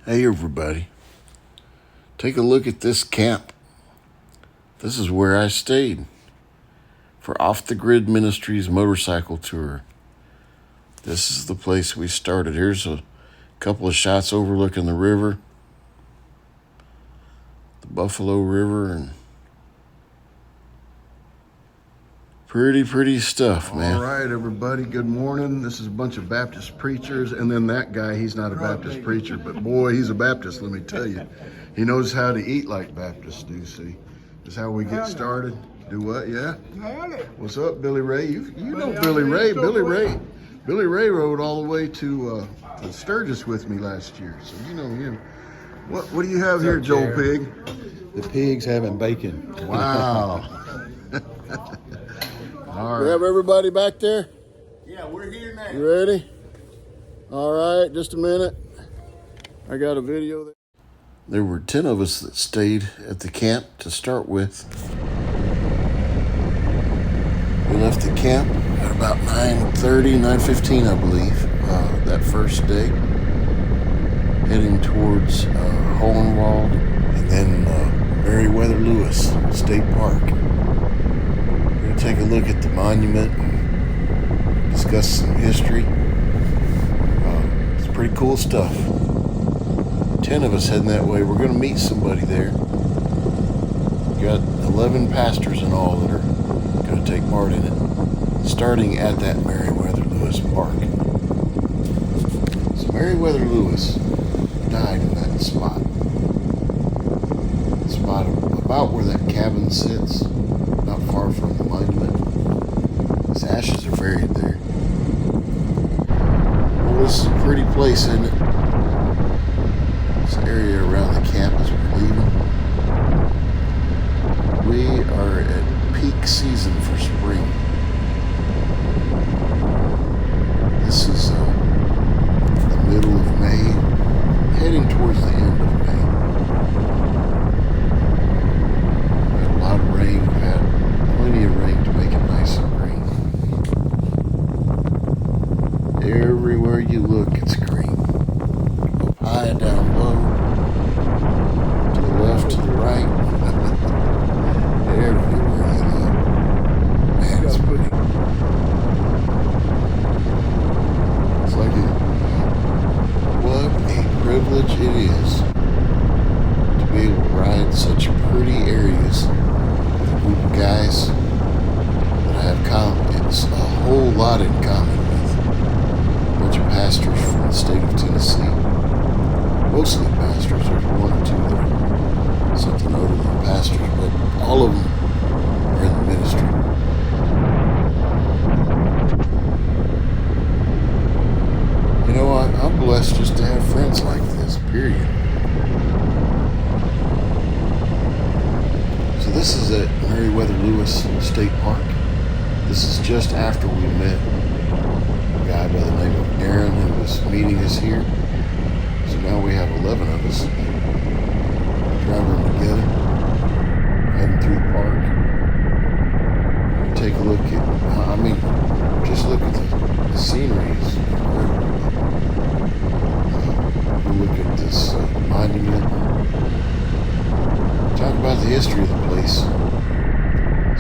Hey everybody, take a look at this camp. This is where I stayed for Off the Grid Ministries motorcycle tour. This is the place we started. Here's a couple of shots overlooking the river, the Buffalo River, and pretty stuff, man. All right, everybody, good morning. This is a bunch of Baptist preachers, and then that guy, he's not a Baptist preacher, but boy, he's a Baptist, let me tell you. He knows how to eat like Baptists do, see. This is how we get started. Do what, yeah? What's up, Billy Ray? You know Billy Ray. Billy Ray rode all the way to Sturgis with me last year, so you know him. What do you have here, Joel Pig? The pig's having bacon. Wow. All right. We have everybody back there? Yeah, we're here now. You ready? All right, just a minute. I got a video there. There were 10 of us that stayed at the camp to start with. We left the camp at about 9:30, 9:15, I believe, that first day, heading towards Hohenwald and then Merryweather Lewis State Park. We're going to take a look at the monument and discuss some history. It's pretty cool stuff. 10 of us heading that way. We're going to meet somebody there. We've got 11 pastors in all that are going to take part in it, starting at that Merryweather Lewis Park. So Merryweather Lewis died in that spot. The spot about where that cabin sits, not far from the monument. His ashes are buried there. Well, this is a pretty place, isn't it? This area around the camp as we're leaving. We are at peak season for spring. This is the middle of May, heading towards the end of May. We've had a lot of rain. We've had plenty of rain to make it nice and green. Everywhere you look, it's green. Up high, down low, to the left, to the right. Everywhere you look. Man, it's pretty. It's like what a privilege it is to be able to ride such pretty areas with a group of guys that I have it's a whole lot in common with. A bunch of pastors from the state of Tennessee. Mostly pastors. There's one or two that are something other than pastors, but all of them are in the ministry. You know, I'm blessed just to have friends like this, period. So this is at Merryweather Lewis State Park. This is just after we met a guy by the name of Aaron who was meeting us here. So now we have 11 of us driving together, heading through the park. Take a look at, just look at the scenery. It's incredible. We'll look at this monument. Talk about the history of the place.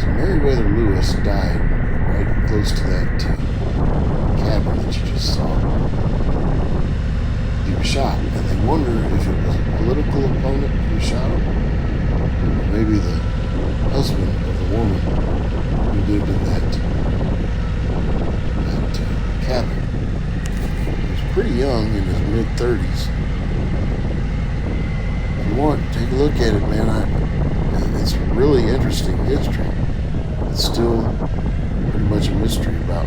So Merryweather Lewis died right close to that cabin that you just saw. He was shot, and they wonder if it was a political opponent who shot him, or maybe the husband of the woman who lived in that cabin. He was pretty young, in his mid-30s. If you want, take a look at it, man. It's really interesting history. It's still pretty much a mystery about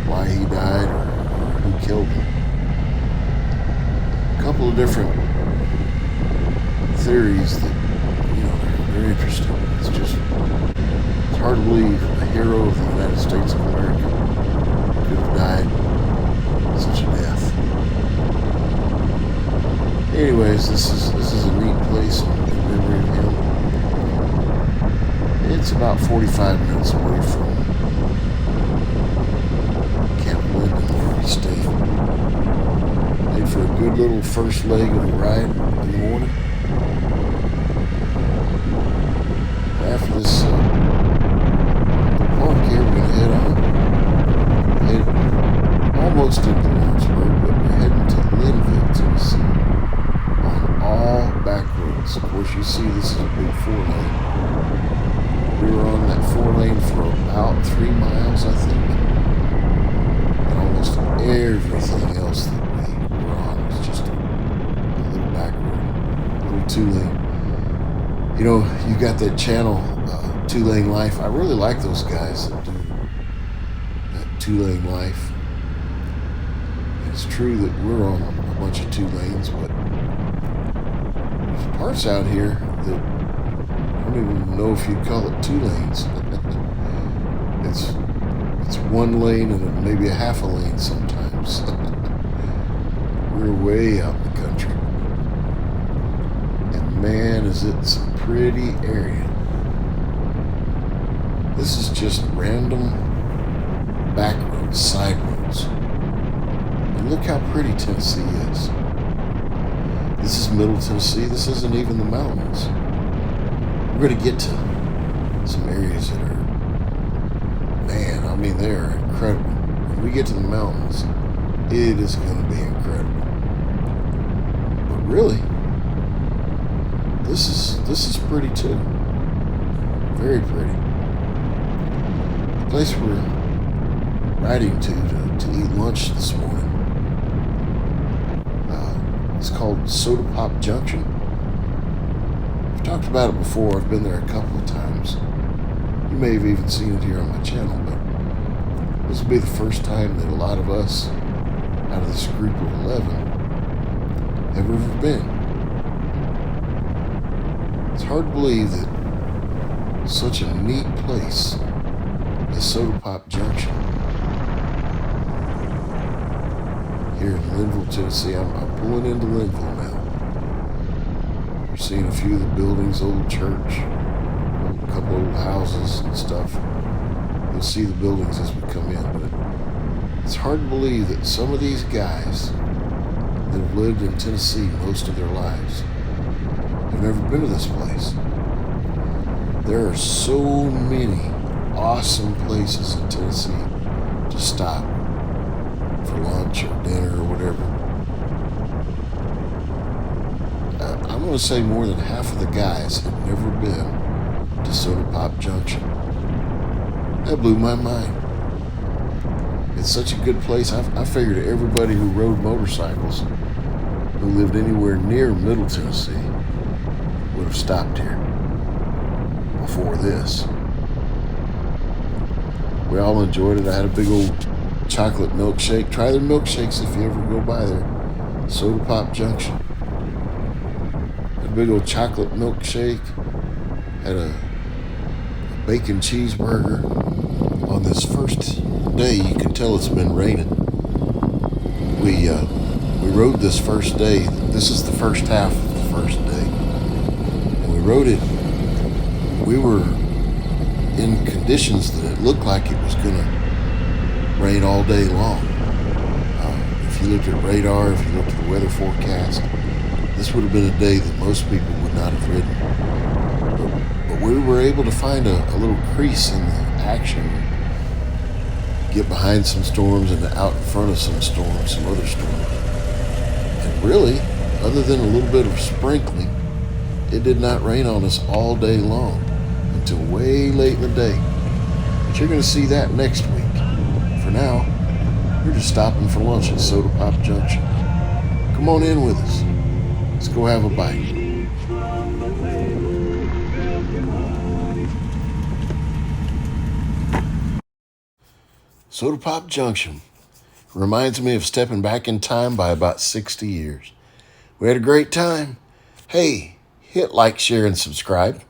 why he died or who killed him. A couple of different theories that, you know, they're interesting. It's hard to believe a hero of the United States of America could have died such a death. Anyways, this is a neat place in memory of him. It's about 45 minutes away from Camp Linden where we stayed. Made for a good little first leg of the ride in the morning. After this park here, we're going to head on. Head almost into Lawrenceburg, but we're heading to Linville, Tennessee, on all back roads. Of course, you see this is a big 4-lane. We were on that 4-lane for about 3 miles, I think. And almost everything else that we were on was just a little back road, a little 2-lane. You know, you got that channel, 2-Lane Life. I really like those guys that do that 2-lane life. It's true that we're on a bunch of 2 lanes, but there's parts out here that I don't even know if you'd call it 2 lanes. It's 1 lane and maybe a half a lane sometimes. We're way out in the country. And man, is it some pretty area. This is just random back roads, side roads. And look how pretty Tennessee is. This is Middle Tennessee. This isn't even the mountains. We're going to get to some areas that are, man, I mean, they are incredible. When we get to the mountains, it is going to be incredible. But really, this is pretty too. Very pretty. The place we're riding to eat lunch this morning, it's called Soda Pop Junction. I've talked about it before. I've been there a couple of times. You may have even seen it here on my channel, but this will be the first time that a lot of us out of this group of 11 have ever been. It's hard to believe that such a neat place as Soda Pop Junction here in Linville, Tennessee. I'm pulling into Linville now. You're seeing a few of the buildings, old church, a couple old houses and stuff. You'll see the buildings as we come in, but it's hard to believe that some of these guys that have lived in Tennessee most of their lives have never been to this place. There are so many awesome places in Tennessee to stop for lunch or dinner or whatever. I'm going to say more than half of the guys have never been to Soda Pop Junction. That blew my mind. It's such a good place. I figured everybody who rode motorcycles, who lived anywhere near Middle Tennessee, would have stopped here before this. We all enjoyed it. I had a big old chocolate milkshake. Try their milkshakes if you ever go by there. Soda Pop Junction. Had a big old chocolate milkshake. Had a bacon cheeseburger. On this first day, you can tell it's been raining. We rode this first day. This is the first half of the first day. And we rode it. We were in conditions that it looked like it was going to rain all day long. If you looked at radar, if you looked at the weather forecast, this would have been a day that most people would not have ridden. But we were able to find a little crease in the action, get behind some storms and out in front of some storms, some other storms. And really, other than a little bit of sprinkling, it did not rain on us all day long until way late in the day. But you're going to see that next week. For now, we're just stopping for lunch at Soda Pop Junction. Come on in with us. Let's go have a bite. Soda Pop Junction reminds me of stepping back in time by about 60 years. We had a great time. Hey, hit like, share, and subscribe.